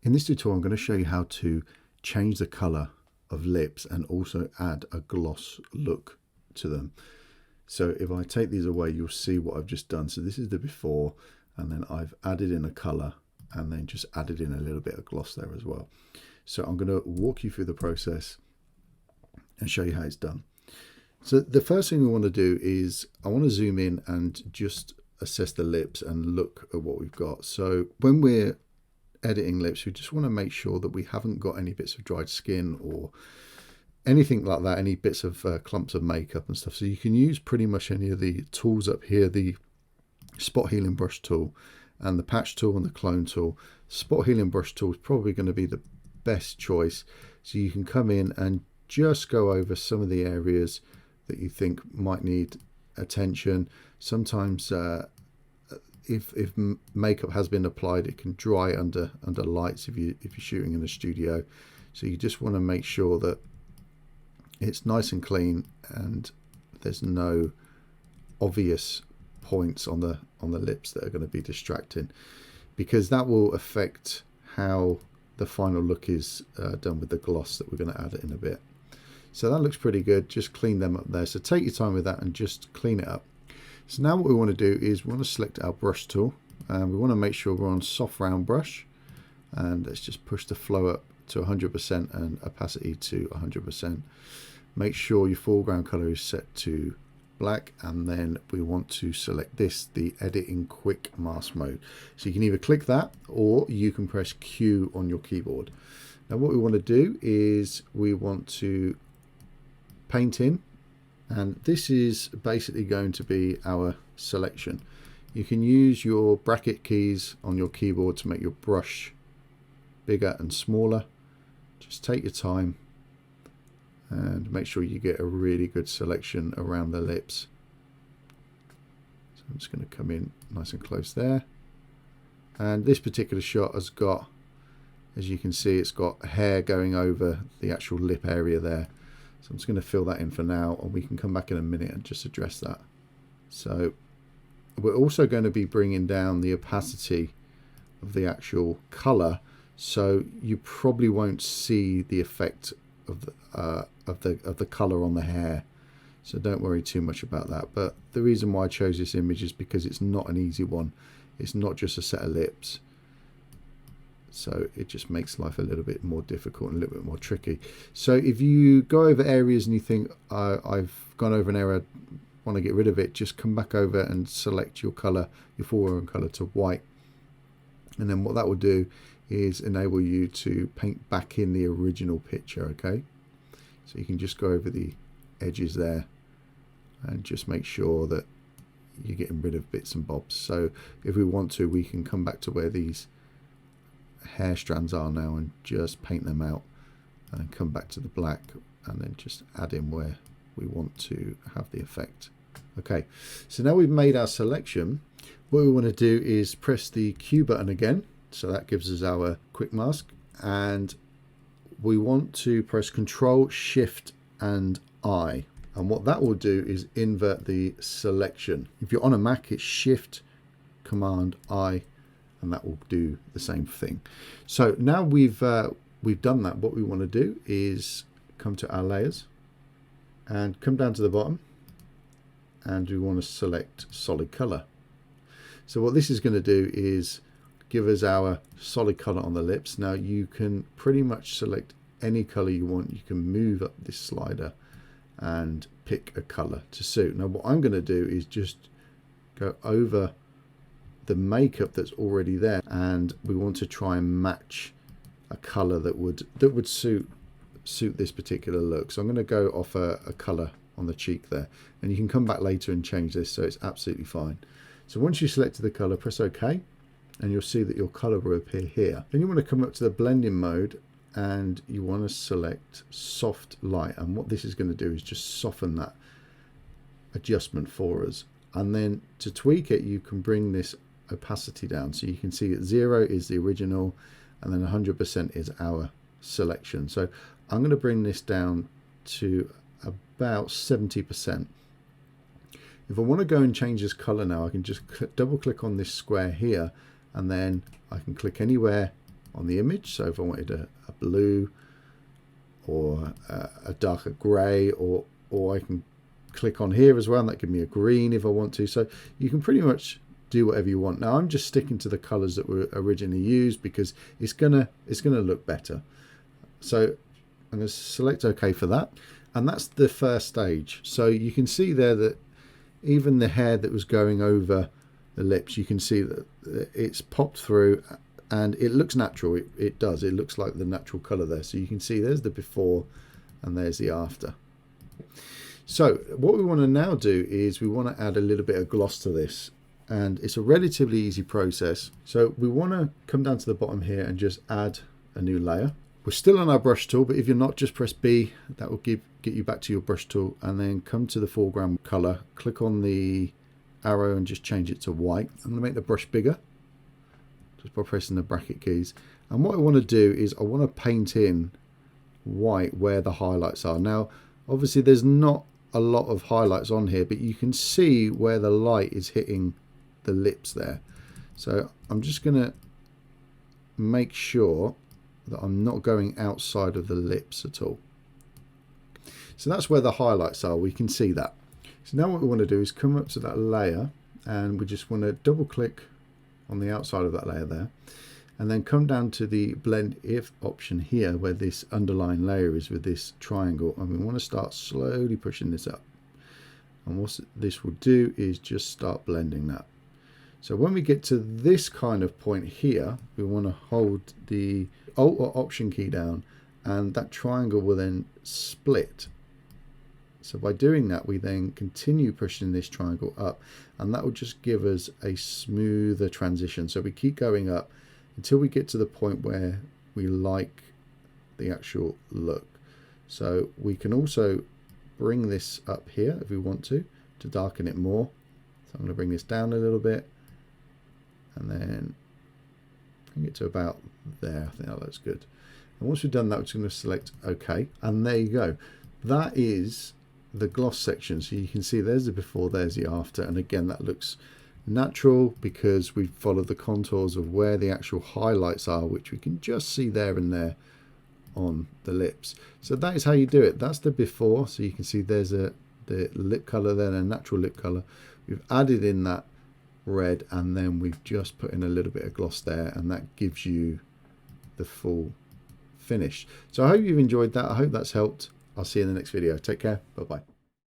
In this tutorial, I'm going to show you how to change the color of lips and also add a gloss look to them. So if I take these away, you'll see what I've just done. So this is the before, and then I've added in a color and then just added in a little bit of gloss there as well. So I'm going to walk you through the process and show you how it's done. So the first thing we want to do is I want to zoom in and just assess the lips and look at what we've got. So when we're editing lips, we just want to make sure that we haven't got any bits of dried skin or anything like that, any bits of clumps of makeup and stuff. So you can use pretty much any of the tools up here, the spot healing brush tool and the patch tool and the clone tool. Spot healing brush tool is probably going to be the best choice. So you can come in and just go over some of the areas that you think might need attention. Sometimes if makeup has been applied, it can dry under lights if you're shooting in a studio. So you just want to make sure that it's nice and clean and there's no obvious points on the lips that are going to be distracting, because that will affect how the final look is done with the gloss that we're going to add in a bit. So that looks pretty good. Just clean them up there. So take your time with that and just clean it up. So now what we want to do is we want to select our brush tool and we want to make sure we're on soft round brush, and let's just push the flow up to 100% and opacity to 100%. Make sure your foreground color is set to black, and then we want to select this, the edit in quick mask mode. So you can either click that or you can press Q on your keyboard. Now what we want to do is we want to paint in, and this is basically going to be our selection. You can use your bracket keys on your keyboard to make your brush bigger and smaller. Just take your time and make sure you get a really good selection around the lips. So I'm just going to come in nice and close there. And this particular shot has got, as you can see, it's got hair going over the actual lip area there. So I'm just going to fill that in for now, and we can come back in a minute and just address that. So we're also going to be bringing down the opacity of the actual color, so you probably won't see the effect of the color on the hair. So don't worry too much about that. But the reason why I chose this image is because it's not an easy one. It's not just a set of lips. So it just makes life a little bit more difficult and a little bit more tricky. So if you go over areas and you think I've gone over an area, I want to get rid of it, just come back over and select your color, your foreground color, to white. And then what that will do is enable you to paint back in the original picture. Okay, so you can just go over the edges there and just make sure that you're getting rid of bits and bobs. So if we want to, we can come back to where these hair strands are now and just paint them out, and come back to the black and then just add in where we want to have the effect. Okay, so now we've made our selection. What we want to do is press the Q button again, so that gives us our quick mask, and we want to press Control, Shift and I, and what that will do is invert the selection. If you're on a Mac, it's Shift Command I, and that will do the same thing. So now we've done that, what we want to do is come to our layers and come down to the bottom, and we want to select solid color. So what this is going to do is give us our solid color on the lips. Now you can pretty much select any color you want. You can move up this slider and pick a color to suit. Now what I'm going to do is just go over the makeup that's already there, and we want to try and match a color that would suit this particular look. So I'm going to go off a color on the cheek there, and you can come back later and change this, so it's absolutely fine. So once you selected the color, press OK, and you'll see that your color will appear here. Then you want to come up to the blending mode, and you want to select soft light, and what this is going to do is just soften that adjustment for us. And then to tweak it, you can bring this opacity down, so you can see that 0 is the original and then 100% is our selection. So I'm going to bring this down to about 70%. If I want to go and change this color now, I can just double click on this square here, and then I can click anywhere on the image. So if I wanted a blue or a darker grey, or I can click on here as well, and that gives me a green if I want to. So you can pretty much do whatever you want. Now I'm just sticking to the colors that were originally used because it's gonna look better. So I'm going to select OK for that, and that's the first stage. So you can see there that even the hair that was going over the lips, you can see that it's popped through and it looks natural. It does. It looks like the natural color there. So you can see there's the before and there's the after. So what we want to now do is we want to add a little bit of gloss to this, and it's a relatively easy process. So we want to come down to the bottom here and just add a new layer. We're still on our brush tool, but if you're not, just press B. That will get you back to your brush tool, and then come to the foreground color, click on the arrow and just change it to white. I'm going to make the brush bigger just by pressing the bracket keys, and what I want to do is I want to paint in white where the highlights are. Now obviously there's not a lot of highlights on here, but you can see where the light is hitting the lips there. So I'm just going to make sure that I'm not going outside of the lips at all. So that's where the highlights are. We can see that. So now what we want to do is come up to that layer, and we just want to double click on the outside of that layer there, and then come down to the blend if option here where this underlying layer is with this triangle, and we want to start slowly pushing this up. And what this will do is just start blending that. So when we get to this kind of point here, we want to hold the Alt or Option key down, and that triangle will then split. So by doing that, we then continue pushing this triangle up, and that will just give us a smoother transition. So we keep going up until we get to the point where we like the actual look. So we can also bring this up here if we want to darken it more. So I'm going to bring this down a little bit, and then bring it to about there. I think that looks good. And once we've done that, we're just going to select OK, and there you go. That is the gloss section. So you can see there's the before, there's the after, and again that looks natural because we followed the contours of where the actual highlights are, which we can just see there and there on the lips. So that is how you do it. That's the before. So you can see there's the lip color there, a natural lip color. We've added in that red, and then we've just put in a little bit of gloss there, and that gives you the full finish. So I hope you've enjoyed that. I hope that's helped. I'll see you in the next video. Take care. Bye bye.